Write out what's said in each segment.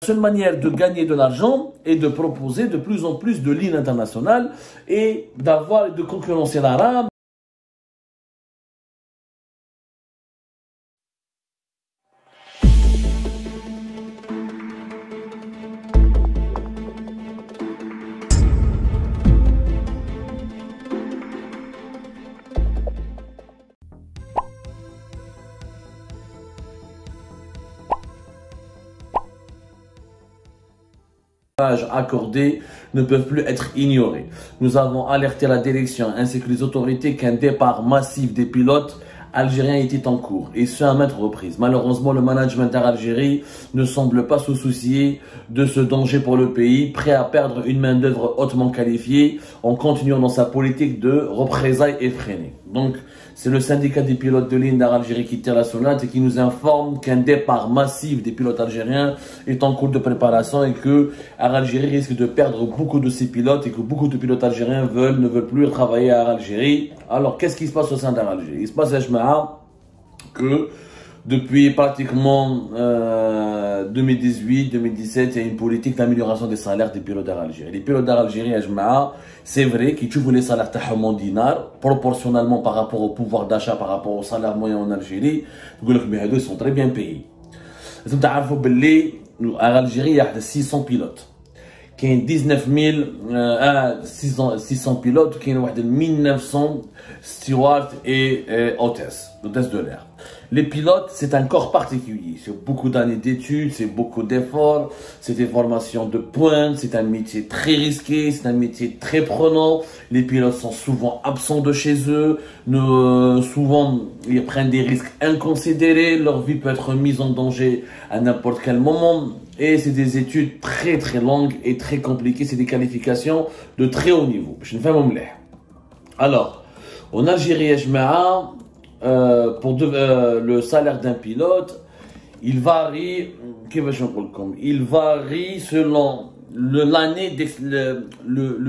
La seule manière de gagner de l'argent est de proposer de plus en plus de lignes internationales et de concurrencer l'arabe. Accordés ne peuvent plus être ignorés. Nous avons alerté la direction ainsi que les autorités qu'un départ massif des pilotes algériens était en cours, et ce à maintes reprises. Malheureusement, le management d'Algérie ne semble pas se soucier de ce danger pour le pays, prêt à perdre une main-d'œuvre hautement qualifiée en continuant dans sa politique de représailles effrénées. Donc, c'est le syndicat des pilotes de ligne d'Algérie qui tire la sonnette et qui nous informe qu'un départ massif des pilotes algériens est en cours de préparation et que Algérie risque de perdre beaucoup de ses pilotes et que beaucoup de pilotes algériens ne veulent plus travailler à Algérie. Alors, qu'est-ce qui se passe au sein d'Algérie? Il se passe que depuis pratiquement 2018-2017, il y a une politique d'amélioration des salaires des pilotes d'Algérie. Les pilotes d'Algérie, c'est vrai qu'ils trouvent les salaires en dinars, proportionnellement par rapport au pouvoir d'achat, par rapport au salaire moyen en Algérie. Ils sont très bien payés. Vous savez qu'en Algérie, il y a 600 pilotes. Il y a 600 pilotes, il y a 1900 stewards et hôtesses de l'air. Les pilotes, c'est un corps particulier. C'est beaucoup d'années d'études, c'est beaucoup d'efforts, c'est des formations de pointe, c'est un métier très risqué, c'est un métier très prenant. Les pilotes sont souvent absents de chez eux, souvent ils prennent des risques inconsidérés, leur vie peut être mise en danger à n'importe quel moment. Et c'est des études très très longues et très compliquées, c'est des qualifications de très haut niveau. Alors, en Algérie, pour le salaire d'un pilote, il varie selon le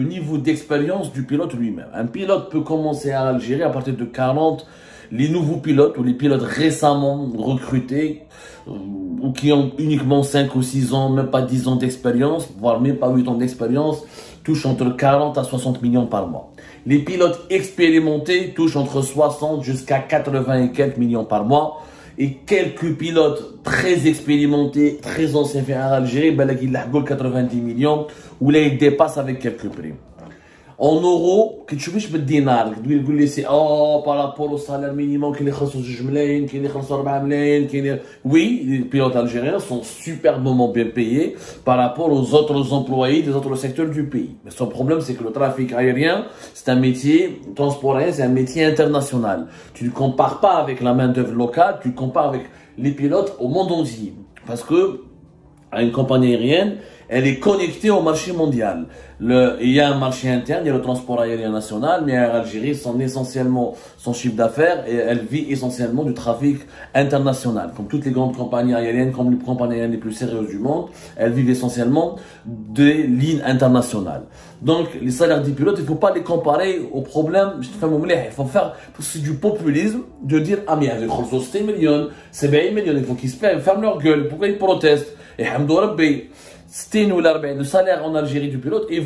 niveau d'expérience du pilote lui-même. Un pilote peut commencer à Algérie à partir de 40. Les nouveaux pilotes ou les pilotes récemment recrutés ou qui ont uniquement 5 ou 6 ans, même pas 10 ans d'expérience, voire même pas 8 ans d'expérience, touchent entre 40 à 60 millions par mois. Les pilotes expérimentés touchent entre 60 jusqu'à 80 et quelques millions par mois. Et quelques pilotes très expérimentés, très anciens en Algérie, ils ont 90 millions, ou là ils dépassent avec quelques primes. En euros, que tu veux بالدينار تقول لي سي par rapport au salaire minimum qui les خلصوا 2 ملايين qui les خلصوا 4 ملايين oui, les pilotes algériens sont superbement bien payés par rapport aux autres employés des autres secteurs du pays. Mais son problème, c'est que le trafic aérien, c'est un métier, transport aérien, c'est un métier international. Tu ne compares pas avec la main-d'œuvre locale, tu compares avec les pilotes au monde entier. Parce que une compagnie aérienne, elle est connectée au marché mondial. Il y a un marché interne, il y a le transport aérien national, mais Algérie, son chiffre d'affaires, et elle vit essentiellement du trafic international. Comme toutes les grandes compagnies aériennes, comme les compagnies aériennes les plus sérieuses du monde, elles vivent essentiellement des lignes internationales. Donc, les salaires des pilotes, il ne faut pas les comparer aux problèmes. Il faut faire, c'est du populisme, de dire, ah, mais il y a des 60 millions, 70 millions, il faut qu'ils se ferment leur gueule. Pourquoi ils protestent? Et le salaire en Algérie du pilote, il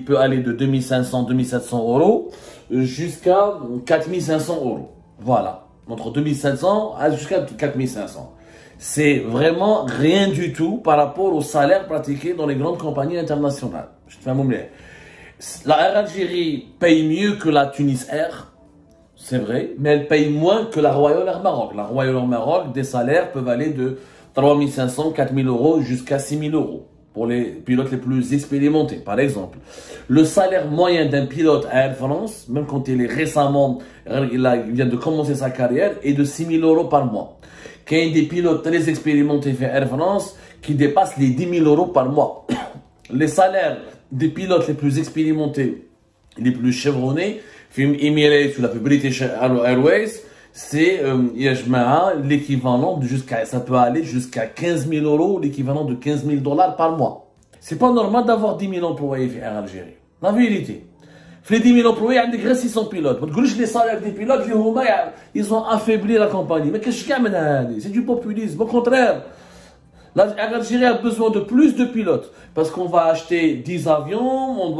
peut aller de 2500, 2700 euros jusqu'à 4500 euros. Voilà. Entre 2500 jusqu'à 4500. C'est vraiment rien du tout par rapport au salaire pratiqué dans les grandes compagnies internationales. La Air Algérie paye mieux que la Tunis Air. C'est vrai. Mais elle paye moins que la Royal Air Maroc. La Royal Air Maroc, des salaires peuvent aller de 3500, 4000 euros jusqu'à 6000 euros pour les pilotes les plus expérimentés, par exemple. Le salaire moyen d'un pilote à Air France, même quand il est récemment, il vient de commencer sa carrière, est de 6000 euros par mois. Il y a des pilotes très expérimentés à Air France qui dépassent les 10 000 euros par mois. Les salaires des pilotes les plus expérimentés, les plus chevronnés, Emirates ou la British Airways, c'est l'équivalent ça peut aller jusqu'à 15 000 euros, l'équivalent de 15 000 $ par mois. C'est pas normal d'avoir 10 000 employés en Algérie. La vérité. Les 10 000 employés, il y a 600 pilotes. Les salaires des pilotes, ils ont affaibli la compagnie. Mais qu'est-ce qu'il y a? C'est du populisme. Au contraire, L'Algérie a besoin de plus de pilotes parce qu'on va acheter 10 avions,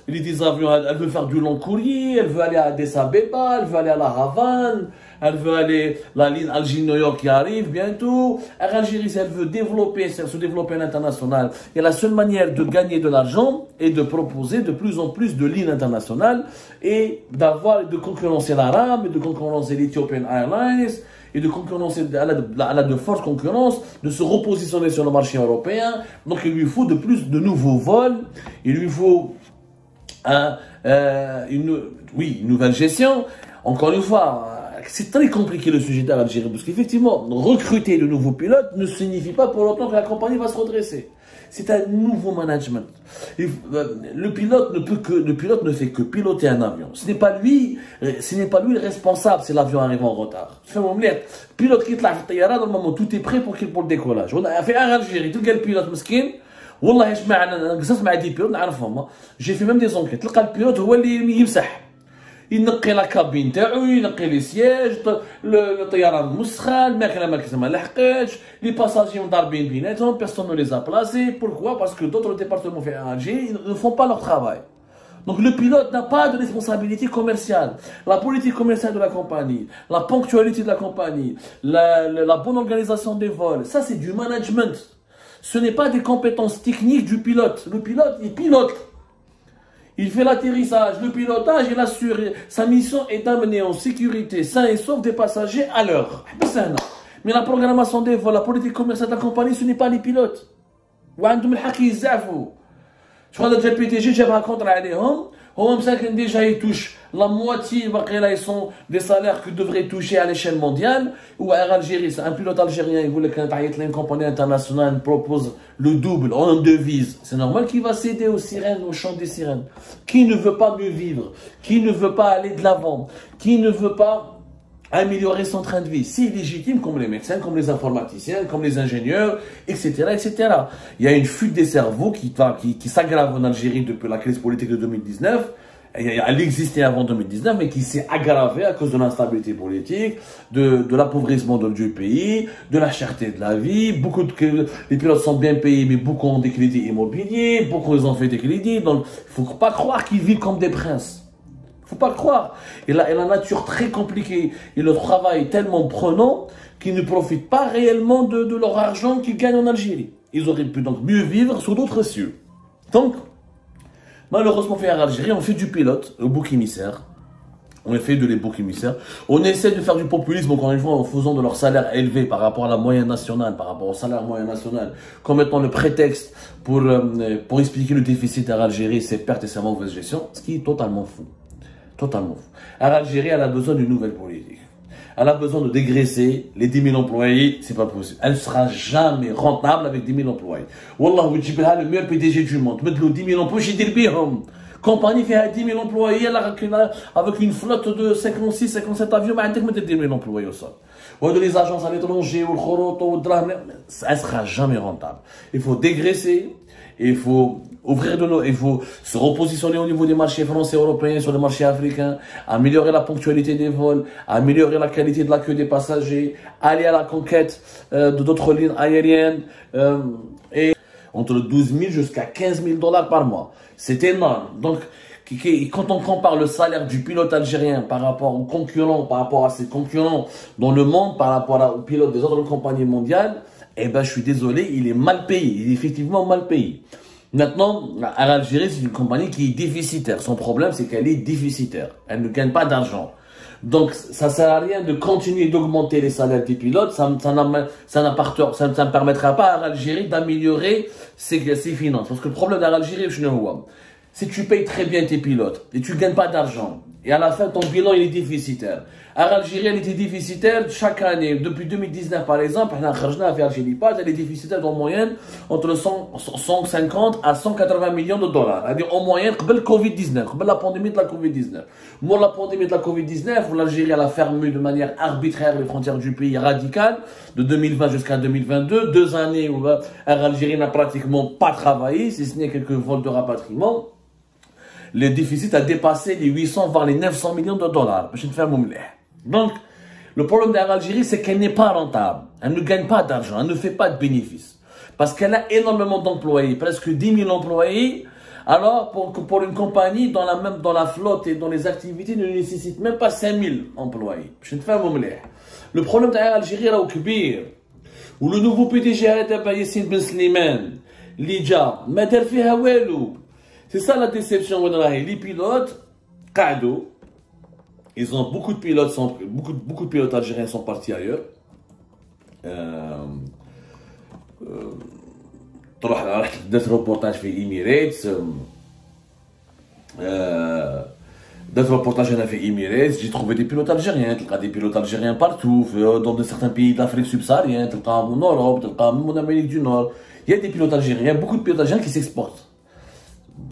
les 10 avions, elle veut faire du long courrier, elle veut aller à Addis Abeba, elle veut aller à la Havane, elle veut aller, la ligne Alger-New York qui arrive bientôt. L'Algérie, si elle veut se développer à l'international, et la seule manière de gagner de l'argent est de proposer de plus en plus de lignes internationales et de concurrencer l'Arabe, et de concurrencer l'Ethiopian Airlines, et de concurrencer, elle a de fortes concurrences, de se repositionner sur le marché européen. Donc il lui faut de nouveaux vols, il lui faut une nouvelle gestion. Encore une fois, c'est très compliqué le sujet d'Algérie, parce qu'effectivement, recruter de nouveaux pilotes ne signifie pas pour autant que la compagnie va se redresser. C'est un nouveau management. Le pilote ne fait que piloter un avion. Ce n'est pas lui le responsable si l'avion arrive en retard. Le pilote qui est là, normalement tout est prêt pour le décollage. On a fait un Algérie, tout le pilote مسكين. والله قصص مع دي بيلوت نعرفهم. J'ai fait même des enquêtes. تلقى البيلوت هو اللي يمسح. ينقي لا كابين تاعو، ينقي لي سياج، الطيران مسخن، الماكله ما لحقتش، لي باساجي مضاربين بيناتهم، بيرسون نو لي ا بلاسي. Pourquoi? Parce que d'autres départements en Algérie ne font pas leur travail. Donc le pilote n'a pas de responsabilité commerciale. La politique commerciale de la compagnie, la ponctualité de la compagnie, la bonne organisation des vols, ça c'est du management. Ce n'est pas des compétences techniques du pilote. Le pilote, il pilote. Il fait l'atterrissage, le pilotage, il assure. Sa mission est d'amener en sécurité, sain et sauf des passagers à l'heure. Mais la programmation des vols, la politique commerciale de la compagnie, ce n'est pas les pilotes. Je crois que le PDG, j'ai rencontré déjà, ils touchent la moitié, ils sont des salaires que devraient toucher à l'échelle mondiale. Ou à Algérie, un pilote algérien, il voulait qu'une compagnie internationale propose le double en devise. C'est normal qu'il va céder aux sirènes, au chant des sirènes. Qui ne veut pas mieux vivre? Qui ne veut pas aller de l'avant? Qui ne veut pas améliorer son train de vie? C'est légitime, comme les médecins, comme les informaticiens, comme les ingénieurs, etc., etc. Il y a une fuite des cerveaux qui s'aggrave en Algérie depuis la crise politique de 2019. Elle existait avant 2019, mais qui s'est aggravée à cause de l'instabilité politique, de l'appauvrissement du pays, de la cherté de la vie. Les pilotes sont bien payés, mais beaucoup ont des crédits immobiliers, beaucoup ils ont fait des crédits. Donc, il ne faut pas croire qu'ils vivent comme des princes. Faut pas le croire. Et la nature très compliquée et le travail tellement prenant qu'ils ne profitent pas réellement de leur argent qu'ils gagnent en Algérie. Ils auraient pu donc mieux vivre sous d'autres cieux. Donc, malheureusement, en Algérie, on fait du pilote, le bouc émissaire. On fait de les boucs émissaires. On essaie de faire du populisme, encore une fois, en faisant de leur salaire élevé par rapport à la moyenne nationale, par rapport au salaire moyen national, comme étant le prétexte pour expliquer le déficit à l'Algérie, ses pertes et sa mauvaise gestion, ce qui est totalement fou. Totalement fou. L'Algérie, elle a besoin d'une nouvelle politique. Elle a besoin de dégraisser les 10 000 employés, c'est pas possible. Elle ne sera jamais rentable avec 10 000 employés. Wallah, vous dites, le meilleur PDG du monde, mettez-le 10 000 employés, j'ai dit, compagnie fait 10 000 employés, avec une flotte de 56, 57 avions, mais elle mettez 10 000 employés au sol. Ou de les agences à l'étranger, ou le khoroto, ou le drame, elle ne sera jamais rentable. Il faut dégraisser, il faut il faut se repositionner au niveau des marchés français et européens sur les marchés africains, améliorer la ponctualité des vols, améliorer la qualité de l'accueil des passagers, aller à la conquête d'autres lignes aériennes, et entre 12 000 jusqu'à 15 000 $ par mois. C'est énorme. Donc, quand on compare le salaire du pilote algérien par rapport aux concurrents, par rapport à ses concurrents dans le monde, par rapport aux pilotes des autres compagnies mondiales, eh ben, je suis désolé, il est mal payé. Il est effectivement mal payé. Maintenant, l'Algérie, c'est une compagnie qui est déficitaire. Son problème, c'est qu'elle est déficitaire. Elle ne gagne pas d'argent. Donc, ça ne sert à rien de continuer d'augmenter les salaires des pilotes. Ça ne permettra pas à l'Algérie d'améliorer ses finances. Parce que le problème de l'Algérie, si tu payes très bien tes pilotes et tu ne gagnes pas d'argent, et à la fin, ton bilan, il est déficitaire. L'Algérie, elle était déficitaire chaque année. Depuis 2019, par exemple, elle est déficitaire en moyenne entre 150 à 180 millions de $. C'est-à-dire en moyenne, avant le Covid-19, avant la pandémie de la Covid-19. Moi, la pandémie de la Covid-19, l'Algérie, elle a fermé de manière arbitraire les frontières du pays radicales, de 2020 jusqu'à 2022. 2 années où l'Algérie n'a pratiquement pas travaillé, si ce n'est quelques vols de rapatriement. Le déficit a dépassé les 800, voire les 900 millions de $. Donc, le problème de l'Algérie, c'est qu'elle n'est pas rentable. Elle ne gagne pas d'argent, elle ne fait pas de bénéfices. Parce qu'elle a énormément d'employés, presque 10 000 employés. Alors, pour une compagnie, dans la flotte et dans les activités, ne nécessite même pas 5 000 employés. Je ne fais pas le problème de l'Algérie est كبير. Où le nouveau PDG هذا Yassine Ben Slimane, اللي جا ما دار فيها والو. C'est ça la déception. Les pilotes, قعدوا. Ils ont beaucoup de pilotes, beaucoup de pilotes algériens sont partis ailleurs. رحت درت reportage في Emirates. D'autres reportages en fait Emirates, j'ai trouvé des pilotes algériens, des pilotes algériens partout, dans certains pays d'Afrique subsaharienne, en Europe, en Amérique du Nord. Il y a des pilotes algériens, beaucoup de pilotes algériens qui s'exportent.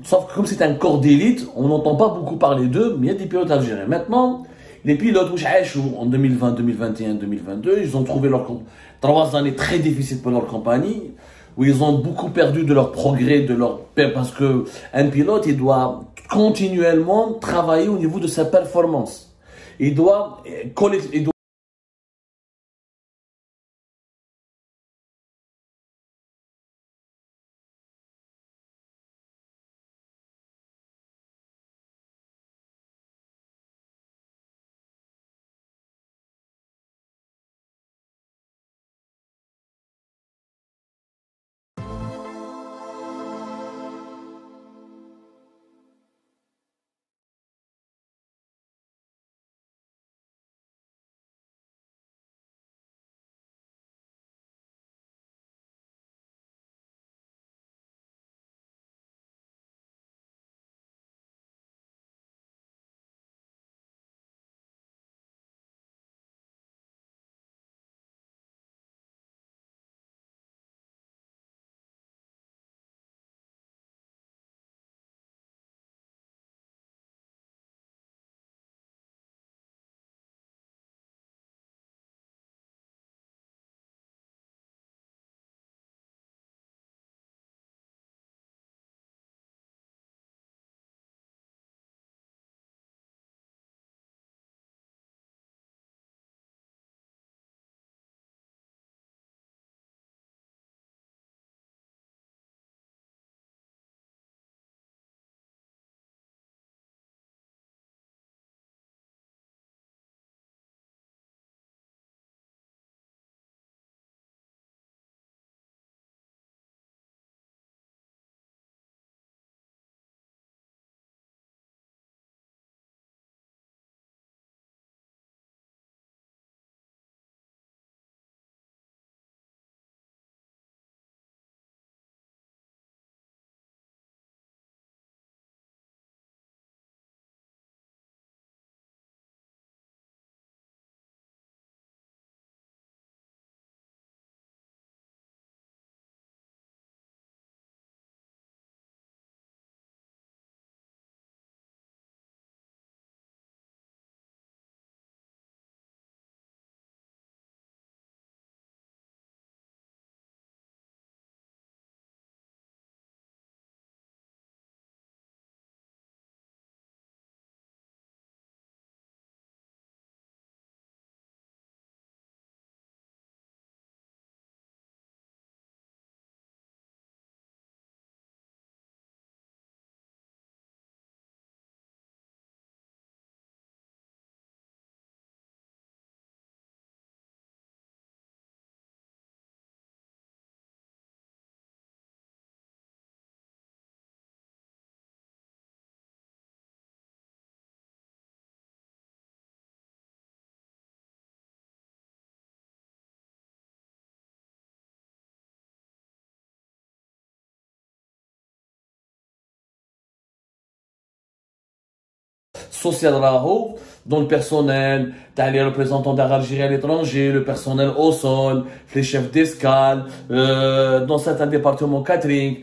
Sauf que comme c'est un corps d'élite, on n'entend pas beaucoup parler d'eux, mais il y a des pilotes algériens. Maintenant, les pilotes en 2020, 2021, 2022, ils ont trouvé 3 années très difficiles pour leur compagnie, où ils ont beaucoup perdu de leur progrès, parce que un pilote, il doit continuellement travailler au niveau de sa performance. Il doit collecter, social راهو dans le personnel, t'as les représentants d'Algérie à l'étranger, le personnel au sol, les chefs d'escale, dans certains départements catering.